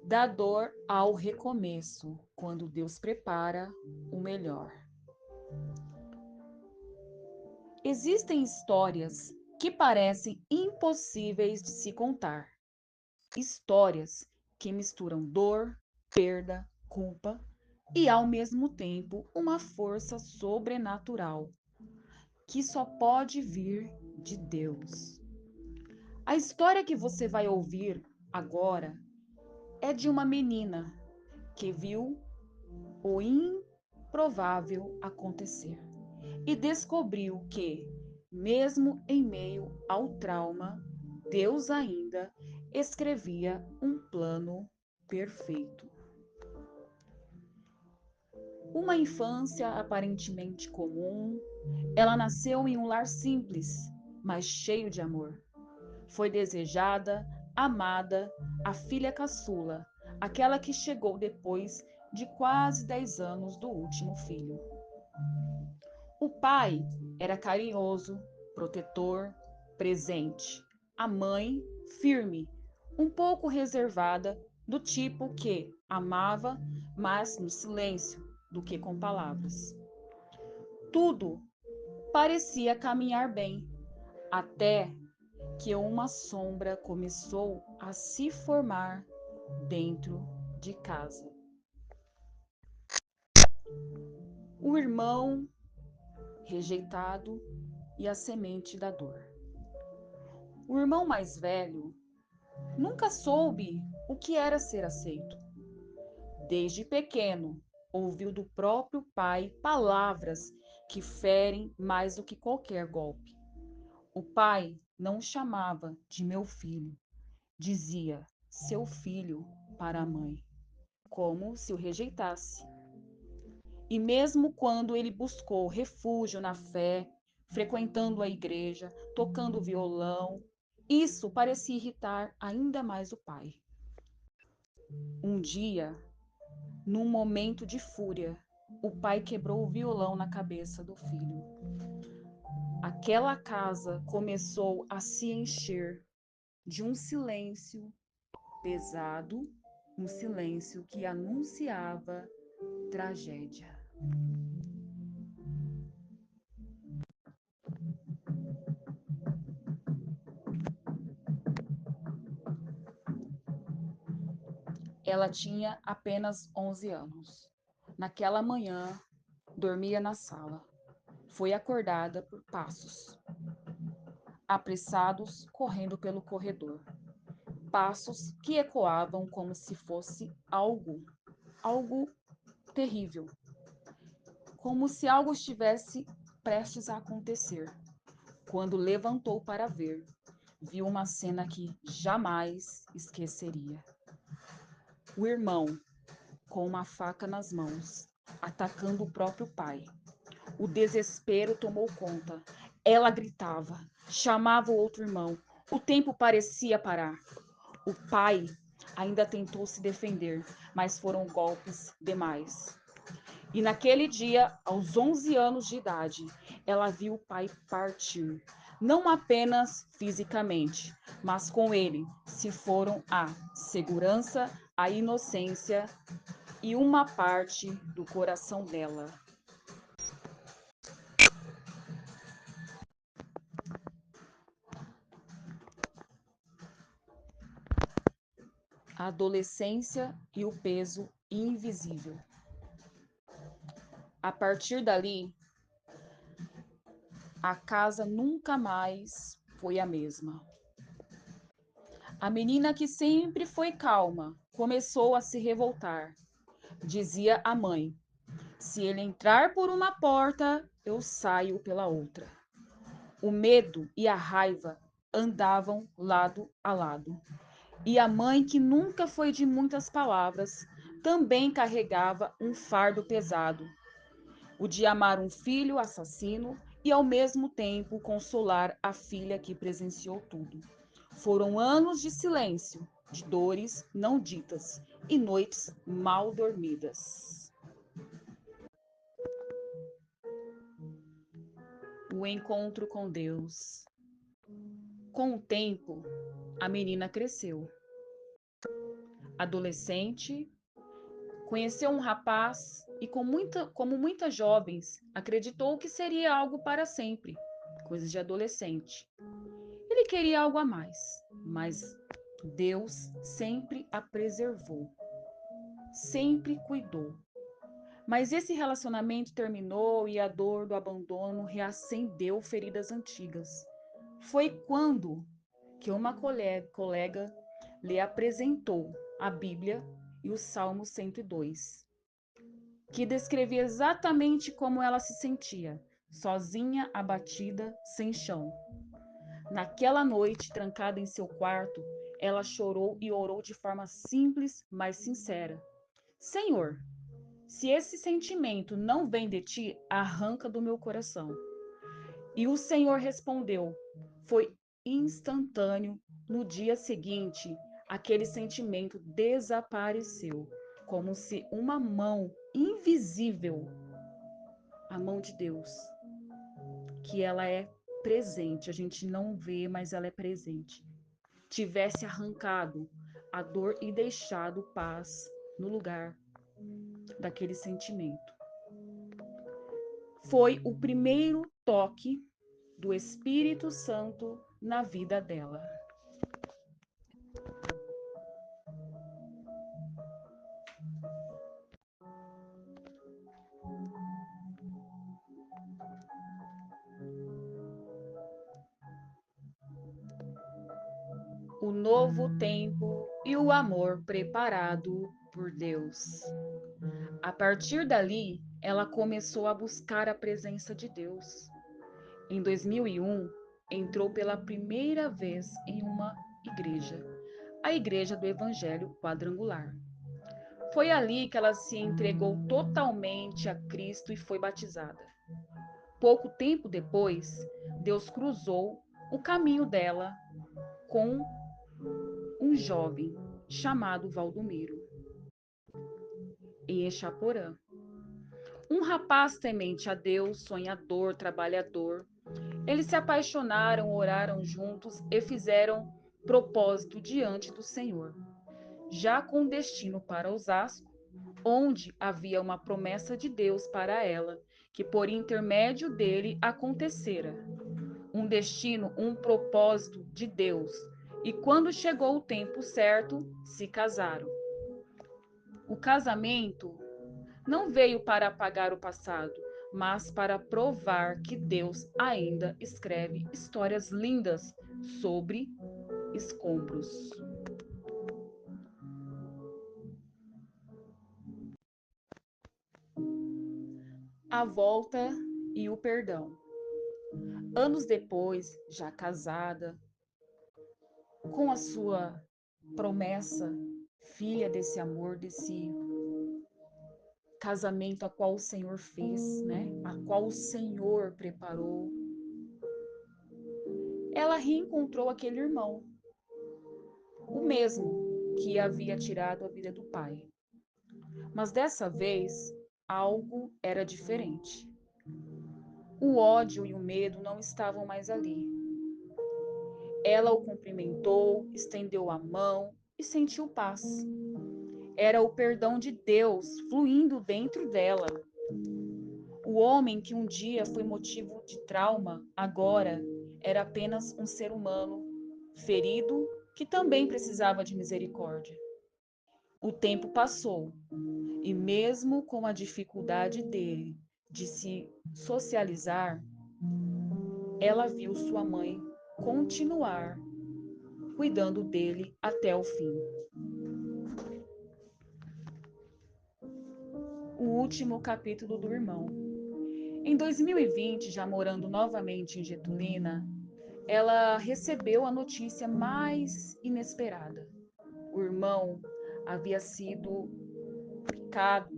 Da dor ao recomeço, quando Deus prepara o melhor. Existem histórias que parecem impossíveis de se contar. Histórias que misturam dor, perda, culpa e, ao mesmo tempo, uma força sobrenatural que só pode vir de Deus. A história que você vai ouvir agora é de uma menina que viu o improvável acontecer e descobriu que, mesmo em meio ao trauma, Deus ainda escrevia um plano perfeito. Uma infância aparentemente comum, ela nasceu em um lar simples, mas cheio de amor. Foi desejada, amada, a filha caçula, aquela que chegou depois de quase 10 anos do último filho. O pai era carinhoso, protetor, presente. A mãe, firme, um pouco reservada, do tipo que amava, mas no silêncio, do que com palavras. Tudo parecia caminhar bem, até que uma sombra começou a se formar dentro de casa. O irmão rejeitado e a semente da dor. O irmão mais velho nunca soube o que era ser aceito. Desde pequeno, ouviu do próprio pai palavras que ferem mais do que qualquer golpe. O pai não o chamava de meu filho, dizia seu filho para a mãe, como se o rejeitasse. E mesmo quando ele buscou refúgio na fé, frequentando a igreja, tocando violão, isso parecia irritar ainda mais o pai. Um dia, num momento de fúria, o pai quebrou o violão na cabeça do filho. Aquela casa começou a se encher de um silêncio pesado, um silêncio que anunciava tragédia. Ela tinha apenas 11 anos. Naquela manhã, dormia na sala. Foi acordada por passos, apressados, correndo pelo corredor. Passos que ecoavam como se fosse algo terrível, como se algo estivesse prestes a acontecer. Quando levantou para ver, viu uma cena que jamais esqueceria. O irmão, com uma faca nas mãos, atacando o próprio pai. O desespero tomou conta. Ela gritava, chamava o outro irmão. O tempo parecia parar. O pai ainda tentou se defender, mas foram golpes demais. E naquele dia, aos 11 anos de idade, ela viu o pai partir. Não apenas fisicamente, mas com ele se foram a segurança, a inocência e uma parte do coração dela. A adolescência e o peso invisível. A partir dali, a casa nunca mais foi a mesma. A menina que sempre foi calma começou a se revoltar. Dizia a mãe: se ele entrar por uma porta, eu saio pela outra. O medo e a raiva andavam lado a lado. E a mãe, que nunca foi de muitas palavras, também carregava um fardo pesado, o de amar um filho assassino e, ao mesmo tempo, consolar a filha que presenciou tudo. Foram anos de silêncio, de dores não ditas e noites mal dormidas. O encontro com Deus. Com o tempo, a menina cresceu. adolescente, conheceu um rapaz e, como muitas jovens, acreditou que seria algo para sempre, coisas de adolescente. Ele queria algo a mais, mas Deus sempre a preservou, sempre cuidou. Mas esse relacionamento terminou e a dor do abandono reacendeu feridas antigas. Foi quando que uma colega lhe apresentou a Bíblia e o Salmo 102, que descrevia exatamente como ela se sentia, sozinha, abatida, sem chão. Naquela noite, trancada em seu quarto, ela chorou e orou de forma simples, mas sincera. Senhor, se esse sentimento não vem de ti, arranca do meu coração. E o Senhor respondeu. Foi instantâneo. No dia seguinte, aquele sentimento desapareceu, como se uma mão invisível, a mão de Deus, que ela é presente, a gente não vê, mas ela é presente, tivesse arrancado a dor e deixado paz no lugar daquele sentimento. Foi o primeiro toque do Espírito Santo na vida dela. O novo tempo e o amor preparado por Deus. A partir dali, ela começou a buscar a presença de Deus. Em 2001, entrou pela primeira vez em uma igreja, a Igreja do Evangelho Quadrangular. Foi ali que ela se entregou totalmente a Cristo e foi batizada. Pouco tempo depois, Deus cruzou o caminho dela com um jovem chamado Valdomiro, em Echaporã. Um rapaz temente a Deus, sonhador, trabalhador. Eles se apaixonaram, oraram juntos e fizeram propósito diante do Senhor, já com destino para Osasco, onde havia uma promessa de Deus para ela, que por intermédio dele acontecera. Um destino, um propósito de Deus. E quando chegou o tempo certo, se casaram. O casamento não veio para apagar o passado, mas para provar que Deus ainda escreve histórias lindas sobre escombros. A volta e o perdão. Anos depois, já casada, com a sua promessa, filha desse amor, desse casamento a qual o Senhor fez, né? A qual o Senhor preparou. Ela reencontrou aquele irmão, o mesmo que havia tirado a vida do pai. Mas dessa vez, algo era diferente. O ódio e o medo não estavam mais ali. Ela o cumprimentou, estendeu a mão e sentiu paz. Era o perdão de Deus fluindo dentro dela. O homem que um dia foi motivo de trauma, agora era apenas um ser humano ferido que também precisava de misericórdia. O tempo passou e, mesmo com a dificuldade dele de se socializar, ela viu sua mãe continuar cuidando dele até o fim. O último capítulo do irmão. Em 2020, já morando novamente em Getulina, ela recebeu a notícia mais inesperada. O irmão havia sido picado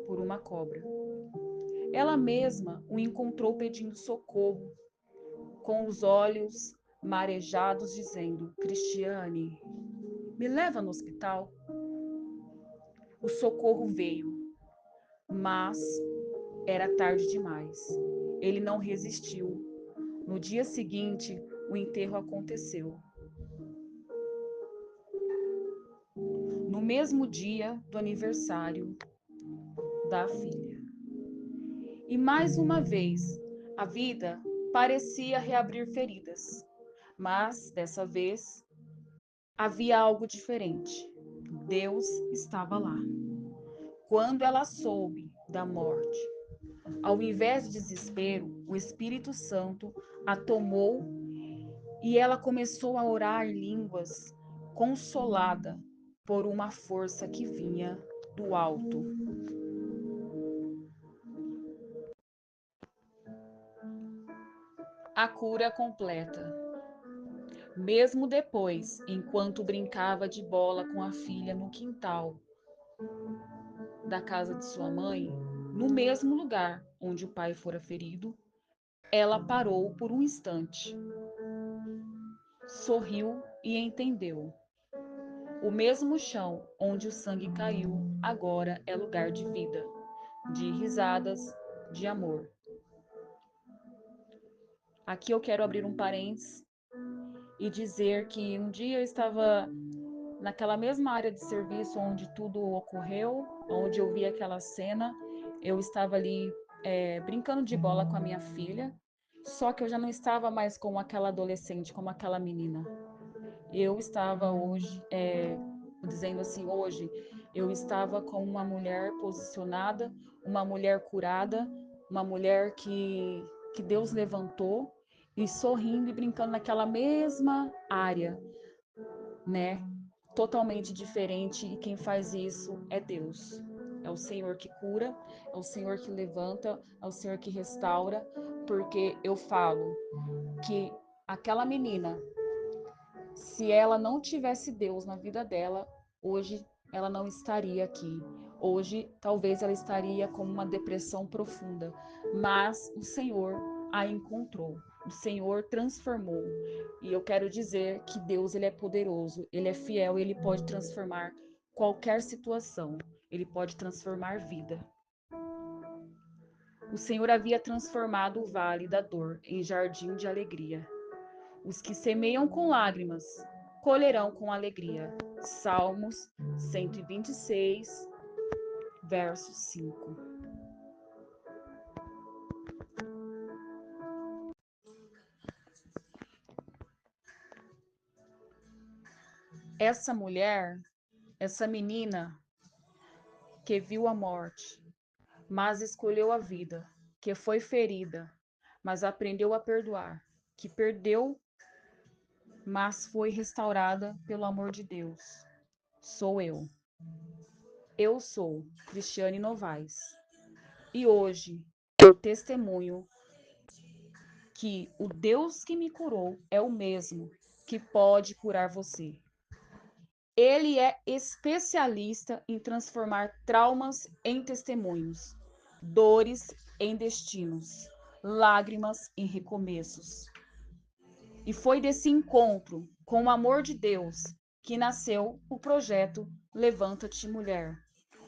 por uma cobra. Ela mesma o encontrou pedindo socorro, com os olhos marejados, dizendo: Cristiane, me leva no hospital. O socorro veio, mas era tarde demais. Ele não resistiu. No dia seguinte, o enterro aconteceu. mesmo dia do aniversário da filha. E mais uma vez, a vida parecia reabrir feridas, mas dessa vez havia algo diferente. Deus estava lá. Quando ela soube da morte, ao invés de desespero, o Espírito Santo a tomou e ela começou a orar em línguas, consolada por uma força que vinha do alto. A cura completa. Mesmo depois, enquanto brincava de bola com a filha no quintal da casa de sua mãe, no mesmo lugar onde o pai fora ferido, ela parou por um instante, sorriu e entendeu. O mesmo chão onde o sangue caiu agora é lugar de vida, de risadas, de amor. Aqui eu quero abrir um parênteses e dizer que um dia eu estava naquela mesma área de serviço onde tudo ocorreu, onde eu vi aquela cena. Eu estava ali brincando de bola com a minha filha, só que eu já não estava mais como aquela adolescente, como aquela menina. Eu estava hoje, dizendo assim, hoje, eu estava como uma mulher posicionada, uma mulher curada, uma mulher que Deus levantou e sorrindo e brincando naquela mesma área, né? Totalmente diferente, e quem faz isso é Deus. É o Senhor que cura, é o Senhor que levanta, é o Senhor que restaura, porque eu falo que aquela menina, se ela não tivesse Deus na vida dela, hoje ela não estaria aqui. Hoje, talvez ela estaria com uma depressão profunda, mas o Senhor a encontrou. O Senhor transformou. E eu quero dizer que Deus, ele é poderoso, ele é fiel e ele pode transformar qualquer situação. Ele pode transformar vida. O Senhor havia transformado o vale da dor em jardim de alegria. Os que semeiam com lágrimas colherão com alegria. Salmos 126, verso 5. Essa mulher, essa menina que viu a morte, mas escolheu a vida, que foi ferida, mas aprendeu a perdoar, que perdeu, mas foi restaurada pelo amor de Deus. Sou eu. Eu sou Cristiane Novaes. E hoje eu testemunho que o Deus que me curou é o mesmo que pode curar você. Ele é especialista em transformar traumas em testemunhos, dores em destinos, lágrimas em recomeços. E foi desse encontro com o amor de Deus que nasceu o projeto Levanta-te Mulher,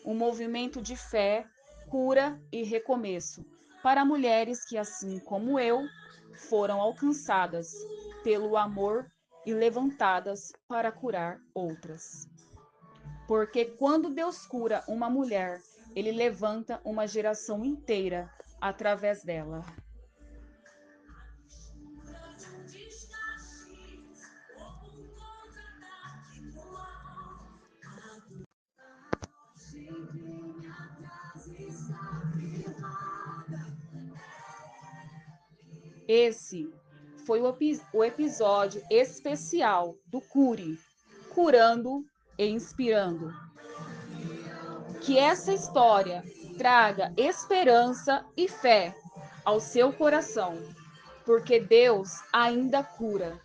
um movimento de fé, cura e recomeço para mulheres que, assim como eu, foram alcançadas pelo amor e levantadas para curar outras. Porque quando Deus cura uma mulher, ele levanta uma geração inteira através dela. Esse foi o episódio especial do Cure, curando e inspirando. Que essa história traga esperança e fé ao seu coração, porque Deus ainda cura.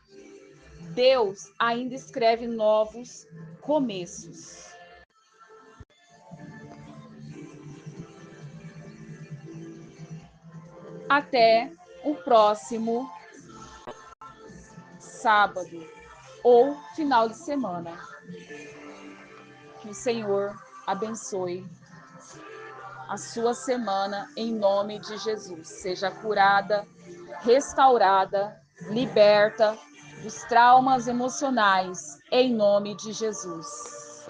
Deus ainda escreve novos começos. Até o próximo sábado ou final de semana. Que o Senhor abençoe a sua semana em nome de Jesus. Seja curada, restaurada, liberta dos traumas emocionais em nome de Jesus.